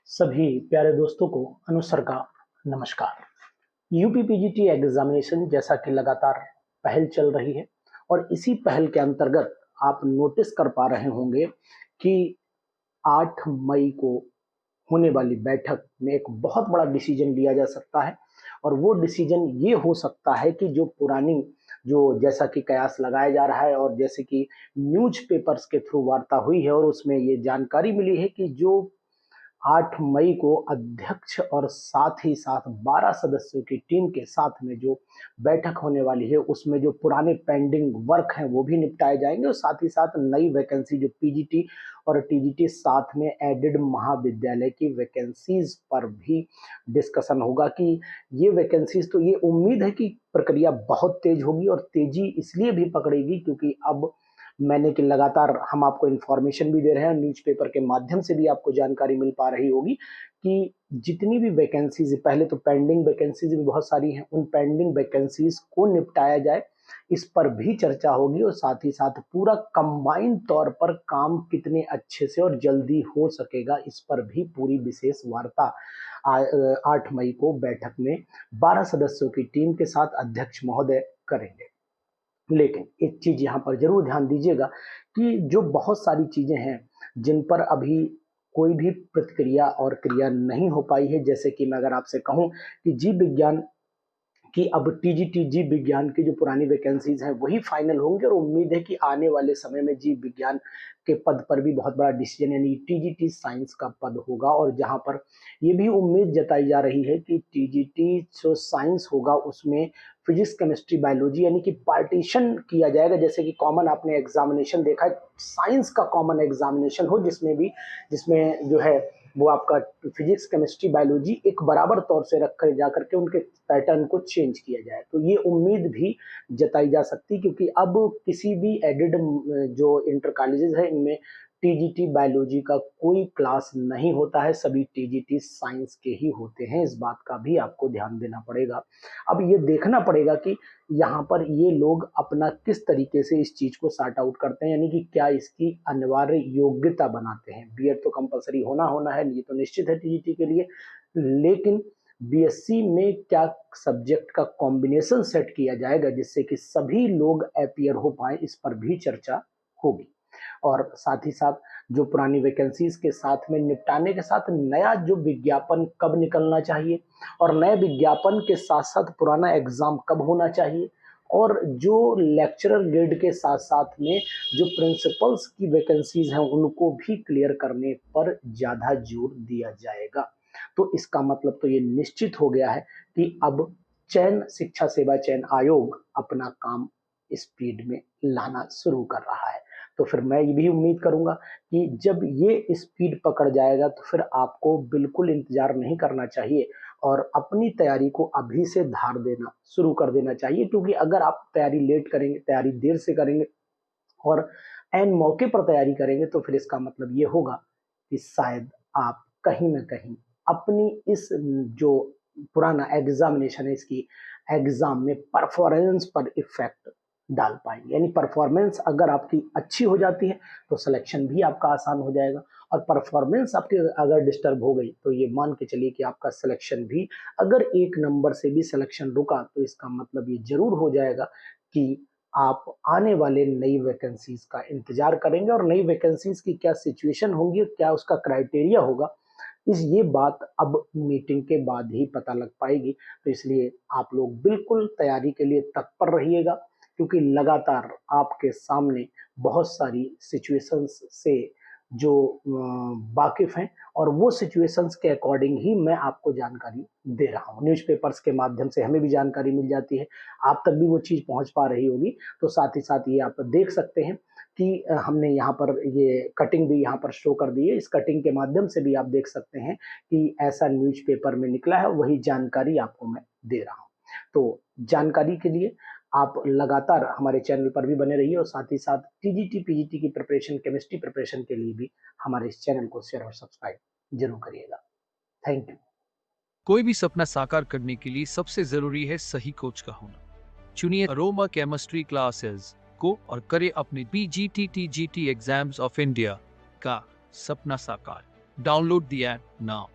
सभी प्यारे दोस्तों को अनुसर का नमस्कार। यूपी पीजीटी एग्जामिनेशन जैसा कि लगातार पहल चल रही है और इसी पहल के अंतर्गत आप नोटिस कर पा रहे होंगे कि 8 मई को होने वाली बैठक में एक बहुत बड़ा डिसीजन लिया जा सकता है और वो डिसीजन ये हो सकता है कि जो पुरानी जो जैसा कि कयास लगाया जा रहा है और जैसे कि न्यूज़ पेपर्स के थ्रू वार्ता हुई है और उसमें ये जानकारी मिली है कि जो 8 मई को अध्यक्ष और साथ ही साथ 12 सदस्यों की टीम के साथ में जो बैठक होने वाली है उसमें जो पुराने पेंडिंग वर्क हैं वो भी निपटाए जाएंगे और साथ ही साथ नई वैकेंसी जो पीजीटी और टीजीटी साथ में एडेड महाविद्यालय की वैकेंसीज पर भी डिस्कशन होगा कि ये वैकेंसीज तो ये उम्मीद है कि प्रक्रिया बहुत तेज होगी और तेजी इसलिए भी पकड़ेगी क्योंकि अब मैंने कि लगातार हम आपको इन्फॉर्मेशन भी दे रहे हैं, न्यूज़पेपर के माध्यम से भी आपको जानकारी मिल पा रही होगी कि जितनी भी वैकेंसीज पहले तो पेंडिंग वैकेंसीज भी बहुत सारी हैं, उन पेंडिंग वैकेंसीज को निपटाया जाए इस पर भी चर्चा होगी और साथ ही साथ पूरा कंबाइंड तौर पर काम कितने अच्छे से और जल्दी हो सकेगा इस पर भी पूरी विशेष वार्ता 8 मई को बैठक में 12 सदस्यों की टीम के साथ अध्यक्ष महोदय करेंगे। लेकिन एक चीज यहाँ पर जरूर ध्यान दीजिएगा कि जो बहुत सारी चीजें हैं जिन पर अभी कोई भी प्रतिक्रिया और क्रिया नहीं हो पाई है, जैसे कि मैं अगर आपसे कहूं कि जीव विज्ञान कि अब टीजीटी जीव विज्ञान की जो पुरानी वैकेंसीज हैं वही फाइनल होंगे और उम्मीद है कि आने वाले समय में जीव विज्ञान के पद पर भी बहुत बड़ा डिसीजन यानी टीजीटी साइंस का पद होगा और जहां पर ये भी उम्मीद जताई जा रही है कि टीजीटी जो साइंस होगा उसमें फिजिक्स केमिस्ट्री बायोलॉजी यानी कि पार्टीशन किया जाएगा, जैसे कि कॉमन आपने एग्जामिनेशन देखा है साइंस का कॉमन एग्जामिनेशन हो जिसमें जो है वो आपका फिजिक्स केमिस्ट्री बायोलॉजी एक बराबर तौर से रख कर जा करके उनके पैटर्न को चेंज किया जाए। तो ये उम्मीद भी जताई जा सकती क्योंकि अब किसी भी एडेड जो इंटर कॉलेजेस है इनमें टीजीटी बायोलॉजी का कोई क्लास नहीं होता है, सभी टीजीटी साइंस के ही होते हैं। इस बात का भी आपको ध्यान देना पड़ेगा। अब ये देखना पड़ेगा कि यहाँ पर ये लोग अपना किस तरीके से इस चीज को सॉर्ट आउट करते हैं, यानी कि क्या इसकी अनिवार्य योग्यता बनाते हैं। बीएड तो कंपलसरी होना होना है, ये तो निश्चित है टीजीटी के लिए, लेकिन बीएससी में क्या सब्जेक्ट का कॉम्बिनेशन सेट किया जाएगा जिससे कि सभी लोग अपीयर हो पाए, इस पर भी चर्चा होगी। और साथ ही साथ जो पुरानी वैकेंसीज के साथ में निपटाने के साथ नया जो विज्ञापन कब निकलना चाहिए और नए विज्ञापन के साथ साथ पुराना एग्जाम कब होना चाहिए और जो लेक्चरर ग्रेड के साथ साथ में जो प्रिंसिपल्स की वैकेंसीज हैं उनको भी क्लियर करने पर ज़्यादा जोर दिया जाएगा। तो इसका मतलब तो ये निश्चित हो गया है कि अब शिक्षा सेवा चयन आयोग अपना काम स्पीड में लाना शुरू कर रहा है। तो फिर मैं ये भी उम्मीद करूंगा कि जब ये स्पीड पकड़ जाएगा तो फिर आपको बिल्कुल इंतजार नहीं करना चाहिए और अपनी तैयारी को अभी से धार देना शुरू कर देना चाहिए, क्योंकि अगर आप तैयारी लेट करेंगे, तैयारी देर से करेंगे और एन मौके पर तैयारी करेंगे तो फिर इसका मतलब ये होगा कि शायद आप कहीं ना कहीं अपनी इस जो पुराना एग्जामिनेशन है इसकी एग्जाम में परफॉर्मेंस पर इफेक्ट डाल पाएंगे। यानी परफॉर्मेंस अगर आपकी अच्छी हो जाती है तो सिलेक्शन भी आपका आसान हो जाएगा और परफॉर्मेंस आपकी अगर डिस्टर्ब हो गई तो ये मान के चलिए कि आपका सिलेक्शन भी अगर 1 नंबर से भी सिलेक्शन रुका तो इसका मतलब ये जरूर हो जाएगा कि आप आने वाले नई वैकेंसीज का इंतजार करेंगे और नई वैकेंसीज की क्या सिचुएशन होंगी, क्या उसका क्राइटेरिया होगा, ये बात अब मीटिंग के बाद ही पता लग पाएगी। तो इसलिए आप लोग बिल्कुल तैयारी के लिए तत्पर रहिएगा क्योंकि लगातार आपके सामने बहुत सारी सिचुएशंस से जो वाकिफ हैं और वो सिचुएशंस के अकॉर्डिंग ही मैं आपको जानकारी दे रहा हूँ। न्यूज़पेपर्स के माध्यम से हमें भी जानकारी मिल जाती है, आप तक भी वो चीज़ पहुँच पा रही होगी। तो साथ ही साथ ये आप देख सकते हैं कि हमने यहाँ पर ये कटिंग भी यहाँ पर शो कर दी है। इस कटिंग के माध्यम से भी आप देख सकते हैं कि ऐसा न्यूज़पेपर में निकला है, वही जानकारी आपको मैं दे रहा हूँ। तो जानकारी के लिए आप लगातार हमारे चैनल पर भी बने रहिए और साथ ही साथ टीजीटी पीजीटी की प्रिपरेशन, केमिस्ट्री प्रिपरेशन के लिए भी हमारे इस चैनल को शेयर और सब्सक्राइब जरूर करिएगा। Thank you. कोई भी सपना साकार करने के लिए सबसे जरूरी है सही कोच का होना। चुनिए अरोमा केमिस्ट्री क्लासेस को और करें अपने PGT TGT exams of India का सपना साकार। Download the app now.